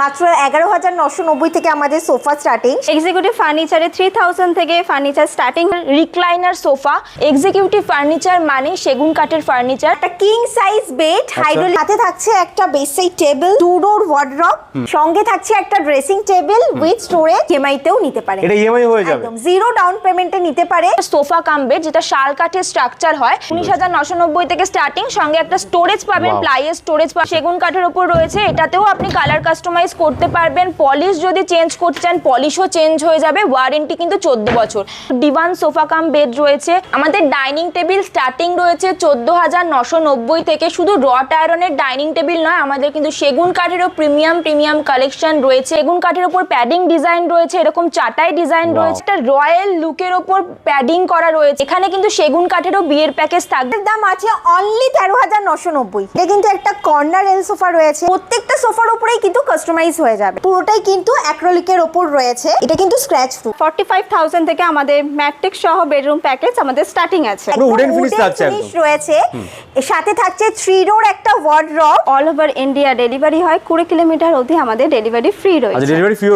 মাত্র 11,990 থেকে আমাদের সোফা স্টার্টিং। এক্সিকিউটিভ ফার্নিচারে 3000 থেকে furniture starting. Recliner sofa, executive furniture মানে সেগুন কাঠের ফার্নিচার। একটা কিং সাইজ বেড, হাইড্রোলিক, সাথে থাকছে একটা bedside table, two door wardrobe, সঙ্গে থাকছে একটা ড্রেসিং টেবিল উইথ স্টোরেজ। ইএমআই-তেও নিতে পারে, এটা ইএমআই হয়ে যাবে, একদম জিরো ডাউন পেমেন্টে নিতে পারে। সোফা কাম বেড যেটা শাল কাঠের স্ট্রাকচার হয়, 19,990 থেকে স্টার্টিং, সঙ্গে একটা স্টোরেজ পাবেন, প্লাইয়ের স্টোরেজ পাবেন, সেগুন কাঠের উপর রয়েছে। এটাতেও আপনি কালার কাস্টমাইজ করতে পারবেন। পলিশ যদি চেঞ্জ করতে চান পলিশও চেঞ্জ হয়ে যাবে, ওয়ারেন্টি কিন্তু 14 বছর। ডিভান সোফা কাম বেড রয়েছে। আমাদের ডাইনিং টেবিল স্টার্টিং রয়েছে 14,990 থেকে। শুধু রট আয়রনের ডাইনিং টেবিল নয়, আমাদের কিন্তু সেগুন কাঠেরও প্রিমিয়াম কালেকশন রয়েছে। সেগুন কাঠের উপর প্যাডিং ডিজাইন রয়েছে, এরকম চাটাই ডিজাইন রয়েছে, একটা রয়্যাল লুকের উপর প্যাডিং করা রয়েছে। এখানে কিন্তু সেগুন কাঠেরও বিয়ের প্যাকেজ থাকবে। দাম আছে অনলি 13,990। এটা কিন্তু একটা কর্নার এল সোফা রয়েছে, প্রত্যেকটা সোফার উপরেই কিন্তু কাস্টমাইজ হয়ে যাবে। পুরোটাই কিন্তু অ্যাক্রিলিকের উপর রয়েছে, এটা কিন্তু স্ক্র্যাচ প্রুফ। 45,000 থেকে আমাদের ম্যাট্রিক্স সহ বেডরুম প্যাকেজ আমাদের স্টার্টিং আছে। পুরো উডেন ফিনিশ থাকছে, একদম রয়েছে। এর সাথে থাকছে 3 ডোর একটা wardrobe. All over India delivery হয়, 20 কিলোমিটার অবধি আমাদের ডেলিভারি ফ্রি রয়েছে। Delivery free